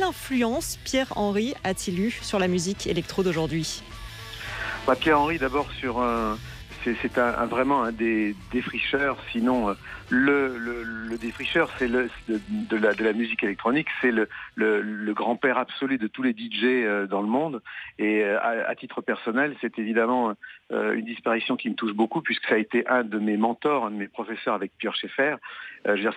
quelle influence Pierre-Henry a-t-il eu sur la musique électro d'aujourd'hui ? Pierre-Henry, d'abord, c'est vraiment un des défricheurs, sinon le défricheur, c'est de la musique électronique, c'est le grand-père absolu de tous les DJ dans le monde. Et à titre personnel, c'est évidemment une disparition qui me touche beaucoup, puisque ça a été un de mes mentors, un de mes professeurs avec Pierre Schaeffer.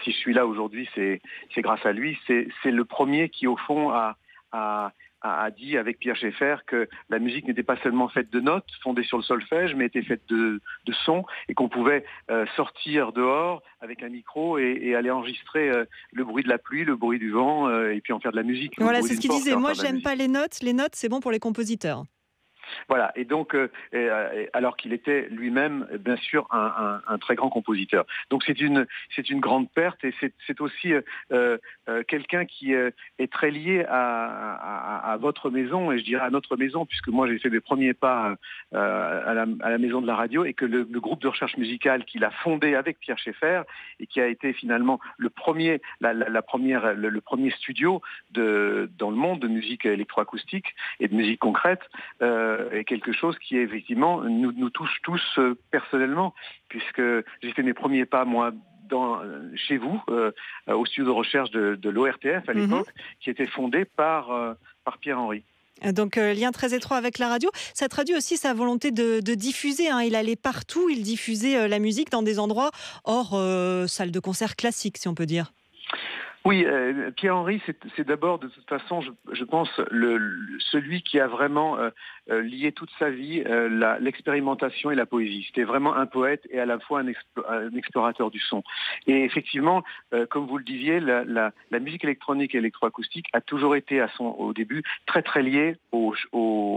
Si je suis là aujourd'hui, c'est grâce à lui. C'est le premier qui, au fond, a dit avec Pierre Schaeffer que la musique n'était pas seulement faite de notes fondées sur le solfège, mais était faite de sons, et qu'on pouvait sortir dehors avec un micro et aller enregistrer le bruit de la pluie, le bruit du vent, et puis en faire de la musique. Voilà, c'est ce qu'il disait. Moi, j'aime pas les notes. Les notes, c'est bon pour les compositeurs. Voilà, et donc, alors qu'il était lui-même, bien sûr, un très grand compositeur. Donc c'est une grande perte, et c'est aussi quelqu'un qui est très lié à votre maison, et je dirais à notre maison, puisque moi j'ai fait mes premiers pas à la maison de la radio, et que le groupe de recherche musicale qu'il a fondé avec Pierre Schaeffer, et qui a été finalement le premier studio dans le monde de musique électroacoustique et de musique concrète, est quelque chose qui effectivement nous touche tous personnellement, puisque j'ai fait mes premiers pas moi chez vous au studio de recherche de l'ORTF à l'époque, qui était fondé par Pierre-Henry. Donc lien très étroit avec la radio. Ça traduit aussi sa volonté de diffuser. Il allait partout, il diffusait la musique dans des endroits hors salle de concert classique, si on peut dire. Oui, Pierre-Henry, c'est d'abord, de toute façon, je pense, celui qui a vraiment lié toute sa vie l'expérimentation et la poésie. C'était vraiment un poète et à la fois un explorateur du son. Et effectivement, comme vous le disiez, la musique électronique et électroacoustique a toujours été, au début, très très liée aux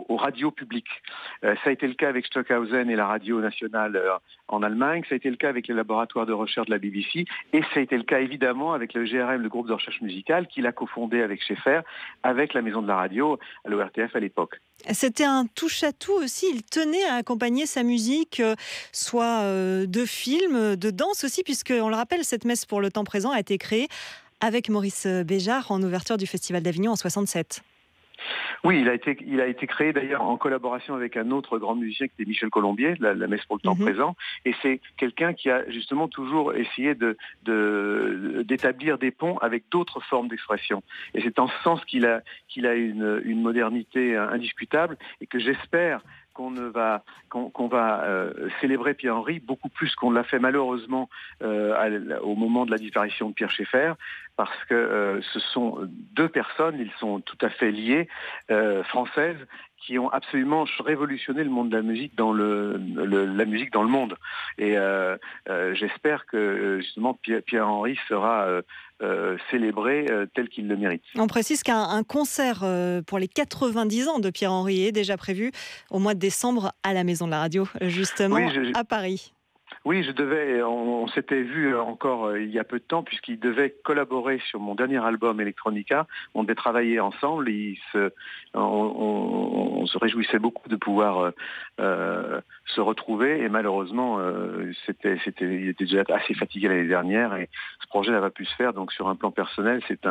radios publiques. Ça a été le cas avec Stockhausen et la radio nationale en Allemagne, ça a été le cas avec les laboratoires de recherche de la BBC, et ça a été le cas évidemment avec le GRM, le groupe de recherche musicale, qu'il a cofondé avec Schaeffer, avec la maison de la radio à l'ORTF à l'époque. C'était un touche-à-tout aussi, il tenait à accompagner sa musique, soit de films, de danse aussi, puisqu'on le rappelle, cette messe pour le temps présent a été créée avec Maurice Béjart en ouverture du Festival d'Avignon en 67. Oui, il a été créé d'ailleurs en collaboration avec un autre grand musicien qui était Michel Colombier, la messe pour le temps présent, et c'est quelqu'un qui a justement toujours essayé d'établir des ponts avec d'autres formes d'expression. Et c'est en ce sens qu'il a une modernité indiscutable, et que j'espère qu'on va célébrer Pierre-Henry beaucoup plus qu'on l'a fait malheureusement au moment de la disparition de Pierre Schaeffer, parce que ce sont deux personnes, ils sont tout à fait liés, françaises, qui ont absolument révolutionné le monde de la musique la musique dans le monde. Et j'espère que justement Pierre-Henry sera célébré tel qu'il le mérite. On précise qu'un concert pour les 90 ans de Pierre-Henry est déjà prévu au mois de décembre à la Maison de la Radio, justement, à Paris. Oui, on s'était vu encore il y a peu de temps, puisqu'il devait collaborer sur mon dernier album Electronica. On devait travailler ensemble. On se réjouissait beaucoup de pouvoir se retrouver, et malheureusement, il était déjà assez fatigué l'année dernière, et ce projet n'a pas pu se faire. Donc sur un plan personnel, c'est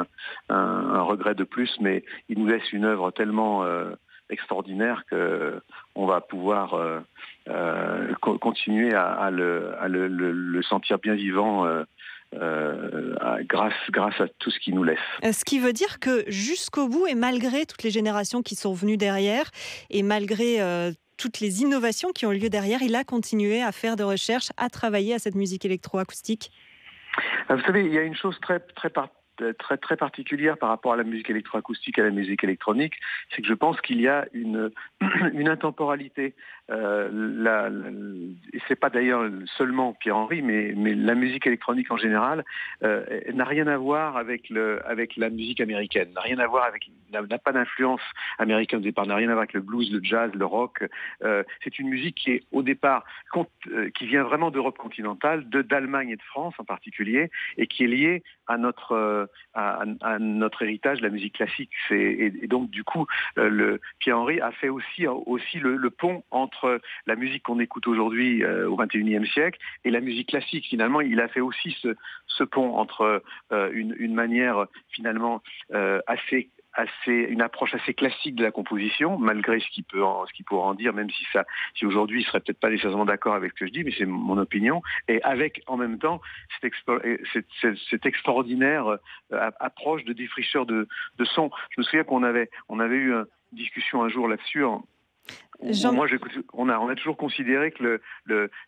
un regret de plus, mais il nous laisse une œuvre tellement extraordinaire qu'on va pouvoir continuer à le sentir bien vivant grâce à tout ce qu'il nous laisse. Ce qui veut dire que jusqu'au bout, et malgré toutes les générations qui sont venues derrière, et malgré toutes les innovations qui ont eu lieu derrière, il a continué à faire des recherches, à travailler à cette musique électroacoustique. Vous savez, il y a une chose très particulière par rapport à la musique électroacoustique et à la musique électronique, c'est que je pense qu'il y a une intemporalité. Et c'est pas d'ailleurs seulement Pierre-Henry, mais la musique électronique en général n'a rien à voir avec la musique américaine, n'a pas d'influence américaine au départ, n'a rien à voir avec le blues, le jazz, le rock. C'est une musique qui est au départ qui vient vraiment d'Europe continentale, d'Allemagne et de France en particulier, et qui est liée à notre héritage, la musique classique. Et donc du coup, Pierre-Henry a fait aussi le pont entre la musique qu'on écoute aujourd'hui au XXIe siècle et la musique classique. Finalement, il a fait aussi ce pont entre une manière finalement assez une approche assez classique de la composition, malgré ce qu'il pourra en dire, même si aujourd'hui il serait peut-être pas nécessairement d'accord avec ce que je dis, mais c'est mon opinion. Et avec en même temps cette extraordinaire approche de défricheur de son. Je me souviens qu'on avait eu une discussion un jour là-dessus. On a toujours considéré que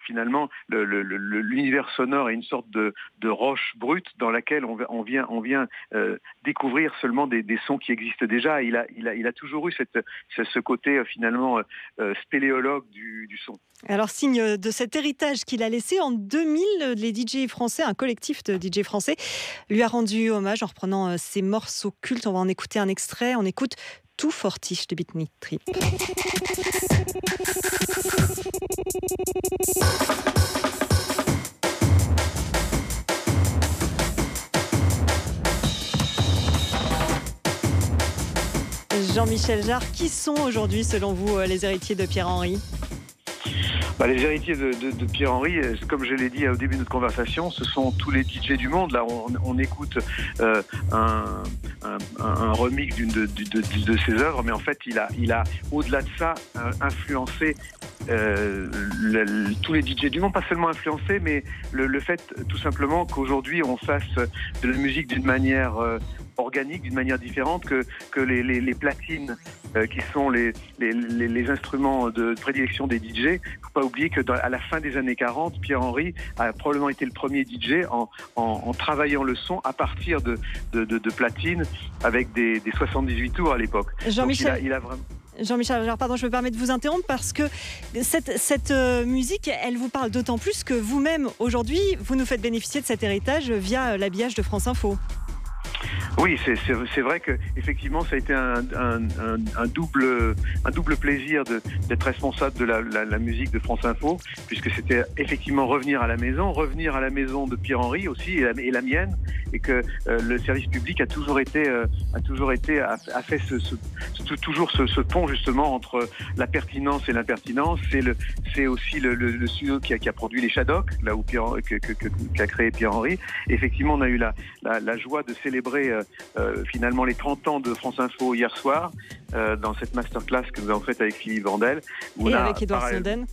finalement l'univers sonore est une sorte de roche brute dans laquelle on vient découvrir seulement des sons qui existent déjà. Il a toujours eu ce côté finalement spéléologue du son. Alors, signe de cet héritage qu'il a laissé, en 2000, les DJ français, un collectif de DJ français, lui a rendu hommage en reprenant ses morceaux cultes. On va en écouter un extrait. On écoute Tout Fortiche de Beat Me Trip. Jean-Michel Jarre, qui sont aujourd'hui, selon vous, les héritiers de Pierre-Henry ? Les héritiers de Pierre-Henry, comme je l'ai dit au début de notre conversation, ce sont tous les DJ du monde. Là, on écoute un remix d'une de ses œuvres, mais en fait, il a au-delà de ça, influencé tous les DJ du monde, pas seulement influencé, mais le fait tout simplement qu'aujourd'hui, on fasse de la musique d'une manière organique, d'une manière différente, que les platines qui sont les instruments de prédilection des DJ. Il ne faut pas oublier qu'à la fin des années 40, Pierre-Henry a probablement été le premier DJ en travaillant le son à partir de platines avec des 78 tours à l'époque. Jean-Michel, il a vraiment... Jean-Michel Jarre, pardon, je me permets de vous interrompre parce que cette musique, elle vous parle d'autant plus que vous-même, aujourd'hui, vous nous faites bénéficier de cet héritage via l'habillage de France Info. Oui, c'est vrai que effectivement ça a été un double plaisir d'être responsable de la musique de France Info, puisque c'était effectivement revenir à la maison de Pierre-Henry aussi et la mienne, et que le service public a fait toujours ce pont justement entre la pertinence et l'impertinence. C'est aussi le studio qui a produit les Shadocks, là où qu'a créé Pierre-Henry. Effectivement, on a eu la joie de célébrer finalement les 30 ans de France Info hier soir dans cette masterclass que nous avons faite avec Philippe Vandel. Et avec Edward Snowden.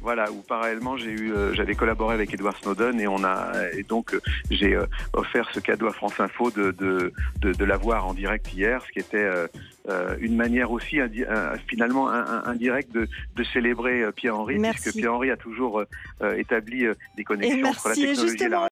Voilà, où parallèlement j'avais collaboré avec Edward Snowden et donc j'ai offert ce cadeau à France Info de la voir en direct hier, ce qui était une manière aussi finalement indirecte de célébrer Pierre-Henry, puisque Pierre-Henry a toujours établi des connexions entre la technologie et la radio.